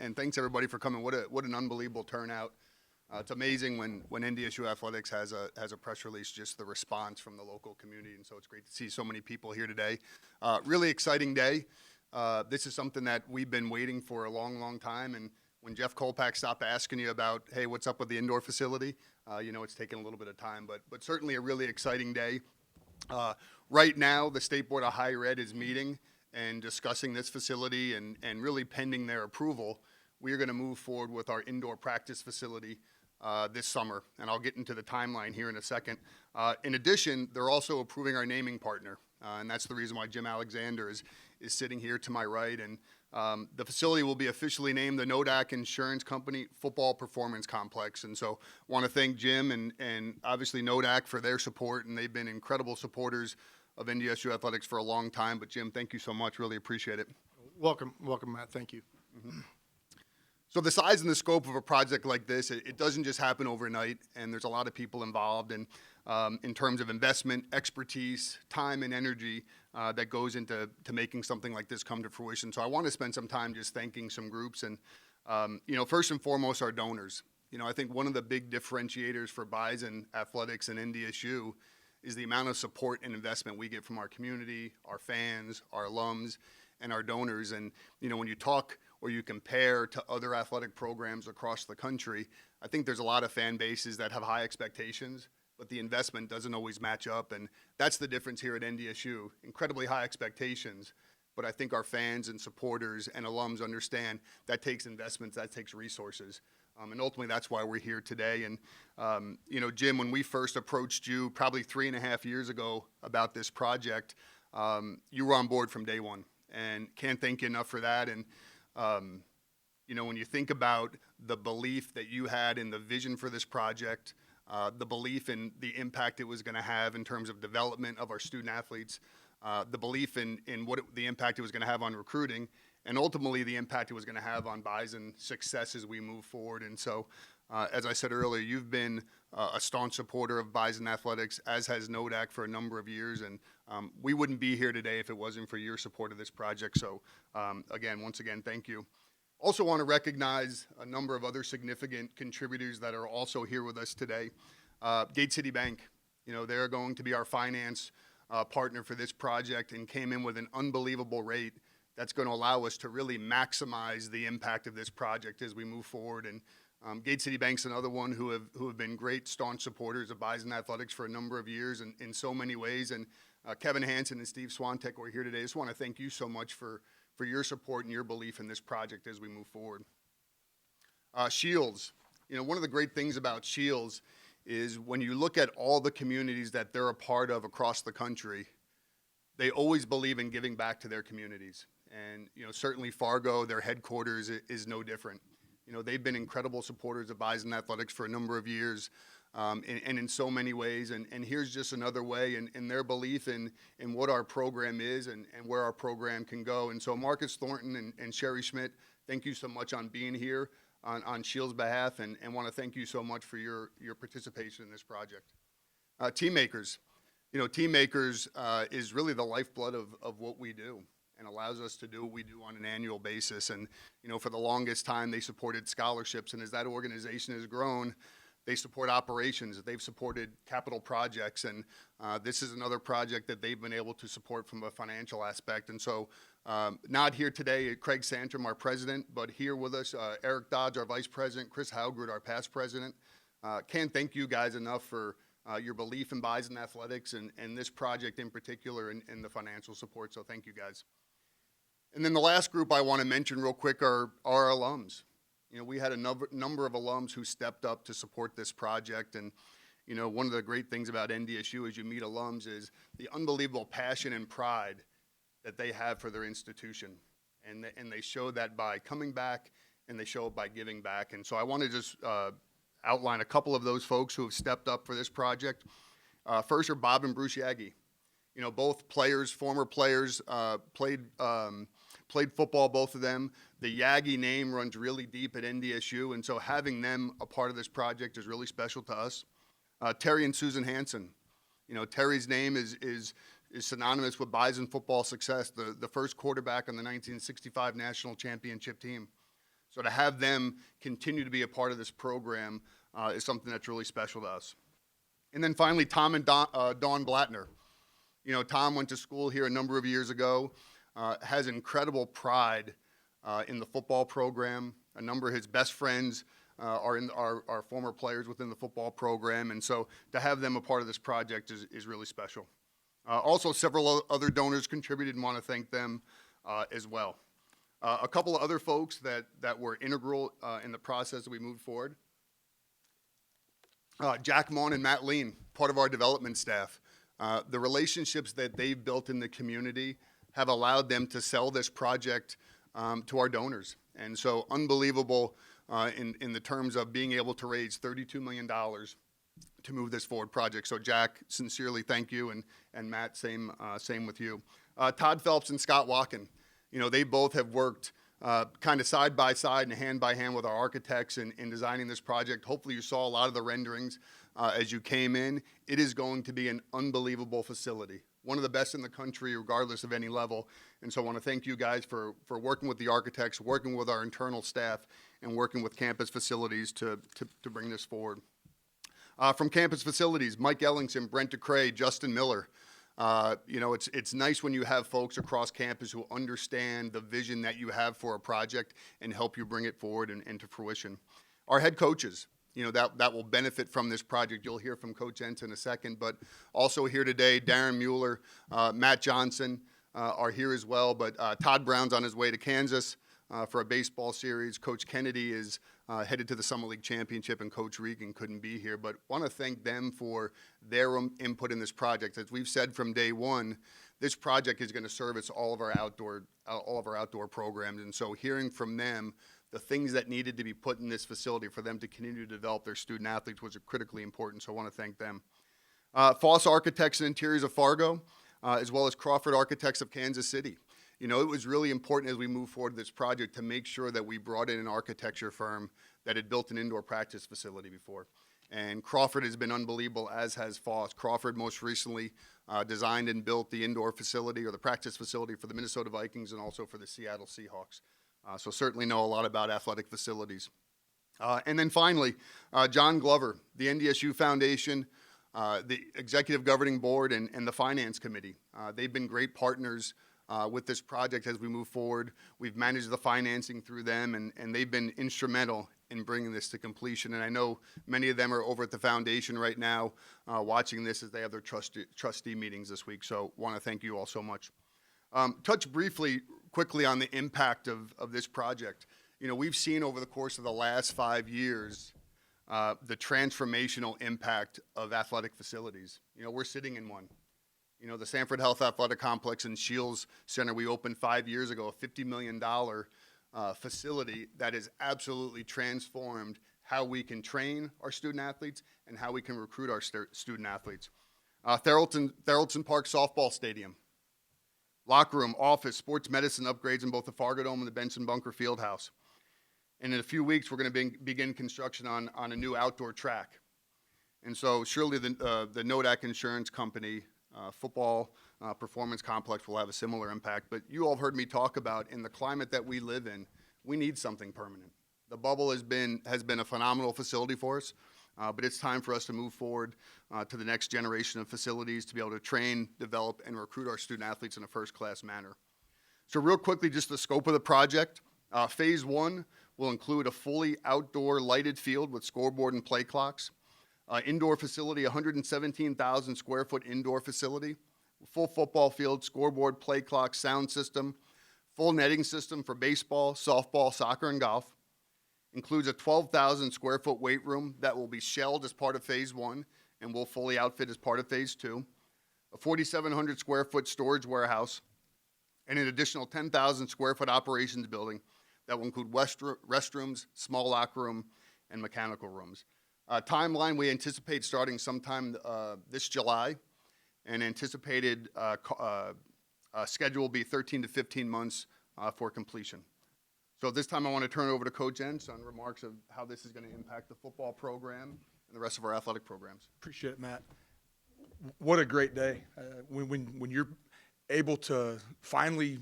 and thanks everybody for coming. What an unbelievable turnout. It's amazing when NDSU Athletics has a press release, just the response from the local community, and so it's great to see so many people here today. Really exciting day. This is something that we've been waiting for a long time, and when Jeff Kolpak stopped asking you about, hey, what's up with the indoor facility, it's taken a little bit of time, but certainly a really exciting day. Right now, the State Board of Higher Ed is meeting and discussing this facility and really pending their approval. We are going to move forward with our indoor practice facility this summer, and I'll get into the timeline here in a second. In addition, they're also approving our naming partner, and that's the reason why Jim Alexander is sitting here to my right. And the facility will be officially named the Nodak Insurance Company Football Performance Complex. And so I want to thank Jim and obviously Nodak for their support, and they've been incredible supporters of NDSU Athletics for a long time. But Jim, thank you so much. Really appreciate it. Welcome, Matt. Thank you. Mm-hmm. So the size and the scope of a project like this, it doesn't just happen overnight, and there's a lot of people involved in terms of investment, expertise, time, and energy that goes into making something like this come to fruition. So I want to spend some time just thanking some groups, and first and foremost, our donors. I think one of the big differentiators for Bison Athletics and NDSU is the amount of support and investment we get from our community, our fans, our alums, and our donors. And when you talk or you compare to other athletic programs across the country, I think there's a lot of fan bases that have high expectations, but the investment doesn't always match up. And that's the difference here at NDSU. Incredibly high expectations, but I think our fans and supporters and alums understand that takes investments, that takes resources. And ultimately, that's why we're here today. And, Jim, when we first approached you probably 3.5 years ago about this project, you were on board from day one. And can't thank you enough for that. And, when you think about the belief that you had in the vision for this project, the belief in the impact it was going to have in terms of development of our student athletes, the belief in the impact it was going to have on recruiting, and ultimately the impact it was going to have on Bison success as we move forward. And so, as I said earlier, you've been a staunch supporter of Bison Athletics, as has Nodak for a number of years, and we wouldn't be here today if it wasn't for your support of this project. So, once again, thank you. Also want to recognize a number of other significant contributors that are also here with us today. Gate City Bank, they're going to be our finance partner for this project and came in with an unbelievable rate that's going to allow us to really maximize the impact of this project as we move forward. And Gate City Bank's another one who have been great, staunch supporters of Bison Athletics for a number of years and in so many ways. And Kevin Hansen and Steve Swantek are here today. I just want to thank you so much for your support and your belief in this project as we move forward. Shields. One of the great things about Shields is when you look at all the communities that they're a part of across the country, they always believe in giving back to their communities. And, certainly FARGO, their headquarters, is no different. They've been incredible supporters of Bison Athletics for a number of years, and in so many ways. And here's just another way in their belief in what our program is and where our program can go. And so Marcus Thornton and Sherry Schmidt, thank you so much on being here on Shields' behalf, and want to thank you so much for your participation in this project. Teammakers. Teammakers is really the lifeblood of what we do and allows us to do what we do on an annual basis. And, for the longest time, they supported scholarships. And as that organization has grown, they support operations. They've supported capital projects. And this is another project that they've been able to support from a financial aspect. And so not here today, Craig Santrum, our president, but here with us, Eric Dodge, our vice president, Chris Haugrud, our past president. Can't thank you guys enough for your belief in Bison Athletics and this project in particular and the financial support. So thank you guys. And then the last group I want to mention real quick are our alums. We had a number of alums who stepped up to support this project. And, one of the great things about NDSU as you meet alums is the unbelievable passion and pride that they have for their institution. And they show that by coming back, and they show it by giving back. And so I want to just outline a couple of those folks who have stepped up for this project. First are Bob and Bruce Yagi. Both players, former players, played football, both of them. The Yagi name runs really deep at NDSU, and so having them a part of this project is really special to us. Terry and Susan Hansen. Terry's name is synonymous with Bison football success, the first quarterback on the 1965 national championship team. So to have them continue to be a part of this program is something that's really special to us. And then finally, Tom and Dawn Blattner. You know, Tom went to school here a number of years ago, has incredible pride in the football program. A number of his best friends are former players within the football program, and so to have them a part of this project is really special. Also, several other donors contributed and want to thank them as well. A couple of other folks that were integral in the process as we moved forward. Jack Mon and Matt Lean, part of our development staff. The relationships that they've built in the community have allowed them to sell this project to our donors. And so unbelievable in the terms of being able to raise $32 million to move this forward project. So Jack, sincerely thank you, and Matt, same with you. Todd Phelps and Scott Walken, you know, they both have worked kind of side by side and hand by hand with our architects in designing this project. Hopefully you saw a lot of the renderings as you came in. It is going to be an unbelievable facility, one of the best in the country regardless of any level. And so I want to thank you guys for working with the architects, working with our internal staff, and working with campus facilities to bring this forward. From campus facilities, Mike Ellingson, Brent DeCray, Justin Miller. You know, it's nice when you have folks across campus who understand the vision that you have for a project and help you bring it forward and to fruition. Our head coaches, you know, that will benefit from this project. You'll hear from Coach Entz in a second, but also here today, Darren Mueller, Matt Johnson are here as well, but Todd Brown's on his way to Kansas for a baseball series. Coach Kennedy is headed to the Summer League Championship, and Coach Regan couldn't be here, but want to thank them for their input in this project. As we've said from day one, this project is going to service all of our outdoor programs, and so hearing from them the things that needed to be put in this facility for them to continue to develop their student athletes was critically important, so I want to thank them. Foss Architects and Interiors of Fargo, as well as Crawford Architects of Kansas City. You know, it was really important as we move forward with this project to make sure that we brought in an architecture firm that had built an indoor practice facility before. And Crawford has been unbelievable, as has Foss. Crawford most recently designed and built the indoor facility or the practice facility for the Minnesota Vikings and also for the Seattle Seahawks. So certainly know a lot about athletic facilities. And then finally, John Glover, the NDSU Foundation, the Executive Governing Board, and the Finance Committee. They've been great partners with this project as we move forward. We've managed the financing through them, and they've been instrumental in bringing this to completion. And I know many of them are over at the foundation right now watching this as they have their trustee meetings this week. So want to thank you all so much. Touch briefly, quickly on the impact of this project. You know, we've seen over the course of the last 5 years the transformational impact of athletic facilities. You know, we're sitting in one. You know, the Sanford Health Athletic Complex and Shields Center we opened 5 years ago, a $50 million facility that has absolutely transformed how we can train our student athletes and how we can recruit our student athletes. Theraldson Park Softball Stadium, locker room, office, sports medicine upgrades in both the FARGO Dome and the Benson Bunker Fieldhouse. And in a few weeks, we're going to begin construction on a new outdoor track. And so surely the Nodak Insurance Company football performance complex will have a similar impact. But you all have heard me talk about, in the climate that we live in, we need something permanent. The bubble has been a phenomenal facility for us, but it's time for us to move forward to the next generation of facilities to be able to train, develop, and recruit our student athletes in a first-class manner. So real quickly, just the scope of the project. Phase 1 will include a fully outdoor lighted field with scoreboard and play clocks. Indoor facility, 117,000 square foot indoor facility, full football field, scoreboard, play clock, sound system, full netting system for baseball, softball, soccer, and golf. Includes a 12,000 square foot weight room that will be shelled as part of phase 1 and will fully outfit as part of phase 2. A 4,700 square foot storage warehouse, and an additional 10,000 square foot operations building that will include restrooms, small locker room, and mechanical rooms. Timeline, we anticipate starting sometime this July, and anticipated schedule will be 13 to 15 months for completion. So at this time, I want to turn it over to Coach Entz on remarks of how this is going to impact the football program and the rest of our athletic programs. Appreciate it, Matt. What a great day. When you're able to finally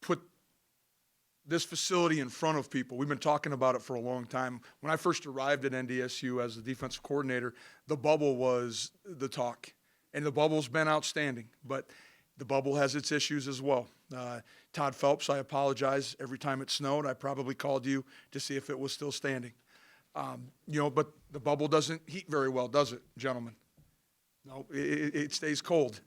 put this facility in front of people. We've been talking about it for a long time. When I first arrived at NDSU as the defensive coordinator, the bubble was the talk. And the bubble's been outstanding, but the bubble has its issues as well. Todd Phelps, I apologize. Every time it snowed, I probably called you to see if it was still standing. But the bubble doesn't heat very well, does it, gentlemen? No, it stays cold.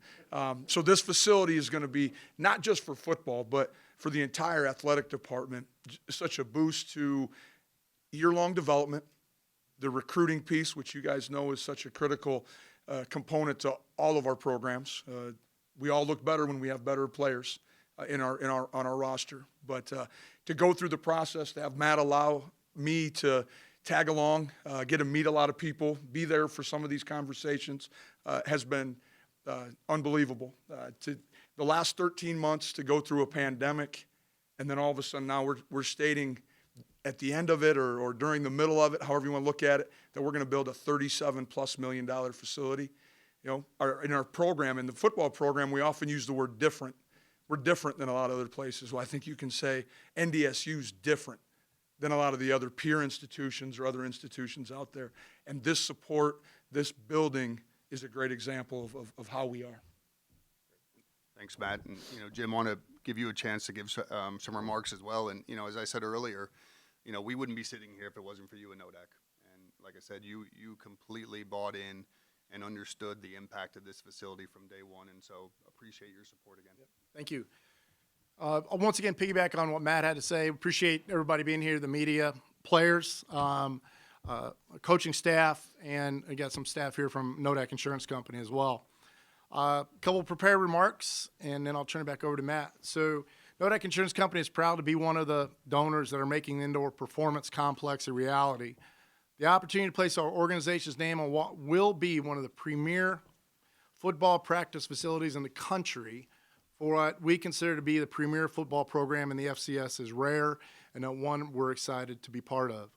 So this facility is going to be not just for football, but for the entire athletic department, such a boost to year-long development, the recruiting piece, which you guys know is such a critical component to all of our programs. We all look better when we have better players on our roster. But to go through the process, to have Matt allow me to tag along, get to meet a lot of people, be there for some of these conversations, has been unbelievable. To the last 13 months to go through a pandemic, and then all of a sudden now we're stating at the end of it or during the middle of it, however you want to look at it, that we're going to build a $37+ million facility. In our program, in the football program, we often use the word different. We're different than a lot of other places. Well, I think you can say NDSU's different than a lot of the other peer institutions or other institutions out there. And this support, this building is a great example of how we are. Thanks, Matt. And, Jim, want to give you a chance to give some remarks as well. And, as I said earlier, we wouldn't be sitting here if it wasn't for you and Nodak. And like I said, you completely bought in and understood the impact of this facility from day one. And so appreciate your support again. Thank you. I'll once again piggyback on what Matt had to say. Appreciate everybody being here, the media, players, coaching staff, and I got some staff here from Nodak Insurance Company as well. A couple of prepared remarks, and then I'll turn it back over to Matt. So Nodak Insurance Company is proud to be one of the donors that are making the indoor performance complex a reality. The opportunity to place our organization's name on what will be one of the premier football practice facilities in the country for what we consider to be the premier football program in the FCS is rare, and one we're excited to be part of.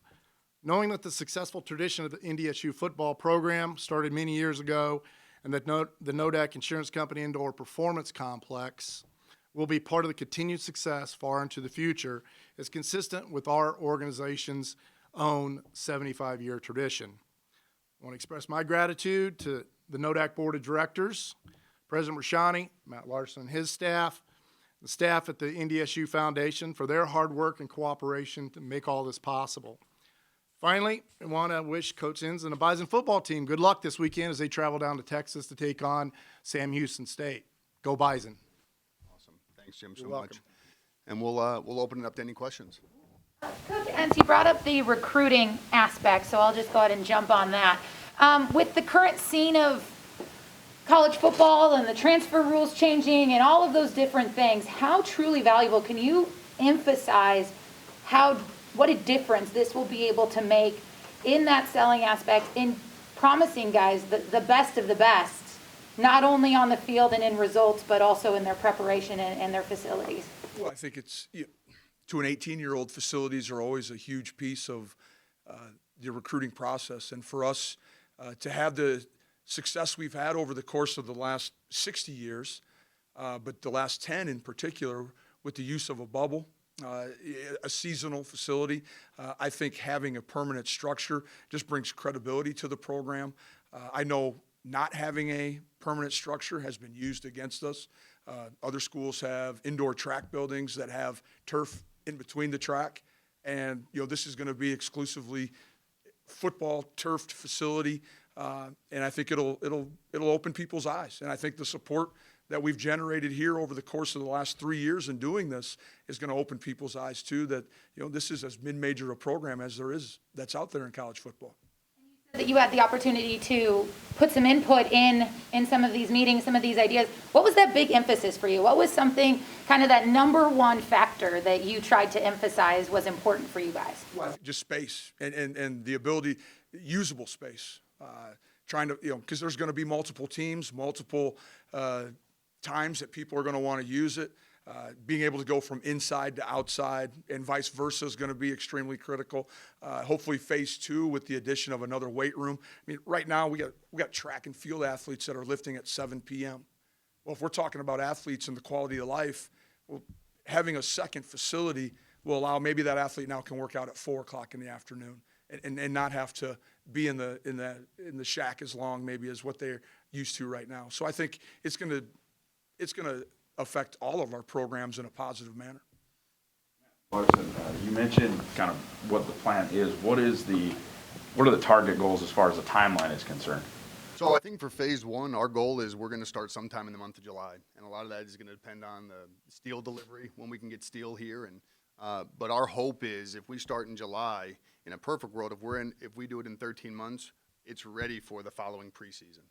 Knowing that the successful tradition of the NDSU football program started many years ago, and that the Nodak Insurance Company Indoor Performance Complex will be part of the continued success far into the future, is consistent with our organization's own 75-year tradition. I want to express my gratitude to the Nodak Board of Directors, President Rashani, Matt Larson, and his staff, the staff at the NDSU Foundation for their hard work and cooperation to make all this possible. Finally, I want to wish Coach Inns and the Bison football team good luck this weekend as they travel down to Texas to take on Sam Houston State. Go Bison. Awesome. Thanks, Jim, so much. And we'll open it up to any questions. Coach Inns, you brought up the recruiting aspect, so I'll just go ahead and jump on that. With the current scene of college football and the transfer rules changing and all of those different things, how truly valuable can you emphasize what a difference this will be able to make in that selling aspect, in promising guys the best of the best, not only on the field and in results, but also in their preparation and their facilities? Well, I think it's, to an 18-year-old, facilities are always a huge piece of the recruiting process. And for us to have the success we've had over the course of the last 60 years, but the last 10 in particular, with the use of a bubble, a seasonal facility, I think having a permanent structure just brings credibility to the program. I know not having a permanent structure has been used against us. Other schools have indoor track buildings that have turf in between the track, and this is going to be exclusively football turfed facility, and I think it'll open people's eyes. And I think the support that we've generated here over the course of the last 3 years in doing this is going to open people's eyes too, that this is as mid-major a program as there is that's out there in college football. That you had the opportunity to put some input in some of these meetings, some of these ideas. What was that big emphasis for you? What was something, kind of that number one factor that you tried to emphasize was important for you guys? Well, just space and the ability, usable space. Trying to, because there's going to be multiple teams, multiple times that people are going to want to use it. Being able to go from inside to outside and vice versa is going to be extremely critical. Hopefully phase 2 with the addition of another weight room. I mean, right now we got track and field athletes that are lifting at 7 p.m. Well, if we're talking about athletes and the quality of life, well, having a second facility will allow maybe that athlete now can work out at 4 o'clock in the afternoon and not have to be in the shack as long maybe as what they're used to right now. So I think it's going to affect all of our programs in a positive manner. Larson, you mentioned kind of what the plan is. What are the target goals as far as the timeline is concerned? So I think for phase one, our goal is we're going to start sometime in the month of July, and a lot of that is going to depend on the steel delivery, when we can get steel here. And but our hope is if we start in July, in a perfect world, if we do it in 13 months, it's ready for the following preseason.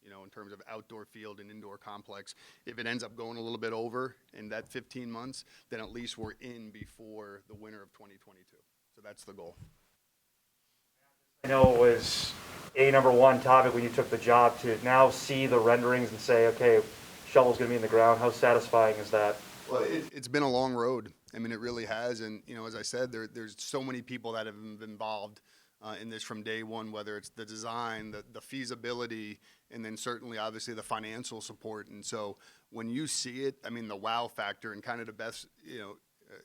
You know, in terms of outdoor field and indoor complex. If it ends up going a little bit over in that 15 months, then at least we're in before the winter of 2022. So that's the goal. I know it was a number one topic when you took the job to now see the renderings and say, okay, shovel's going to be in the ground. How satisfying is that? Well, it's been a long road. I mean, it really has. And, you know, as I said, there's so many people that have been involved in this from day one, whether it's the design, the feasibility, and then certainly, obviously, the financial support. And so when you see it, I mean, the wow factor and kind of the best, you know,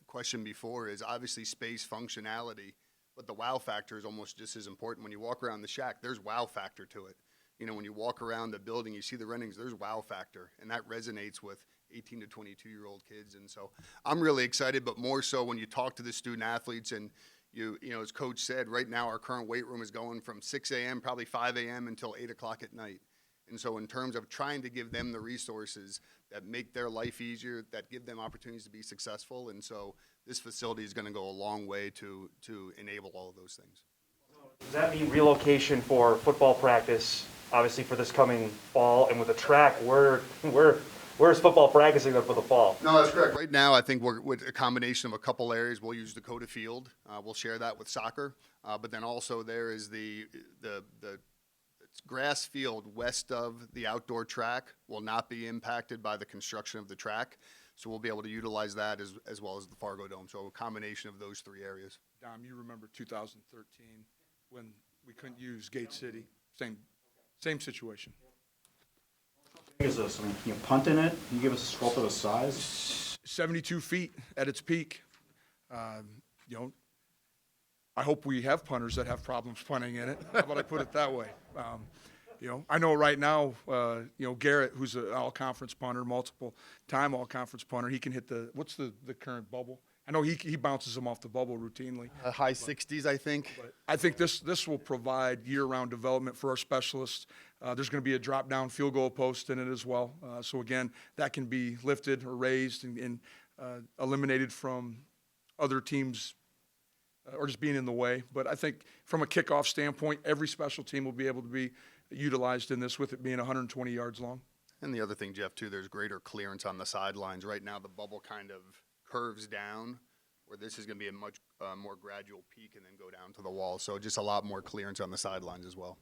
question before is obviously space functionality, but the wow factor is almost just as important. When you walk around the shack, there's wow factor to it. You know, when you walk around the building, you see the renderings, there's wow factor, and that resonates with 18 to 22-year-old kids. And so I'm really excited, but more so when you talk to the student athletes and you know, as Coach said, right now our current weight room is going from 6 a.m., probably 5 a.m. until 8 o'clock at night. And so in terms of trying to give them the resources that make their life easier, that give them opportunities to be successful, and so this facility is going to go a long way to enable all of those things. Does that mean relocation for football practice, obviously for this coming fall, and with the track, where's football practicing for the fall? No, that's correct. Right now, I think we're with a combination of a couple areas. We'll use Dakota Field. We'll share that with soccer. But then also there is the grass field west of the outdoor track will not be impacted by the construction of the track. So we'll be able to utilize that as well as the FARGO Dome. So a combination of those three areas. Dom, you remember 2013 when we couldn't use Gate City? Same situation. How big is this? I mean, can you punt in it? Can you give us a scope of the size? 72 feet at its peak. You know, I hope we have punters that have problems punting in it. How about I put it that way? You know, I know right now, you know, Garrett, who's an all-conference punter, multiple-time all-conference punter, he can hit what's the current bubble? I know he bounces them off the bubble routinely. High 60s, I think. But I think this will provide year-round development for our specialists. There's going to be a drop-down field goal post in it as well. So again, that can be lifted or raised and eliminated from other teams or just being in the way. But I think from a kickoff standpoint, every special team will be able to be utilized in this, with it being 120 yards long. And the other thing, Jeff, too, there's greater clearance on the sidelines. Right now, the bubble kind of curves down, where this is going to be a much more gradual peak and then go down to the wall. So just a lot more clearance on the sidelines as well.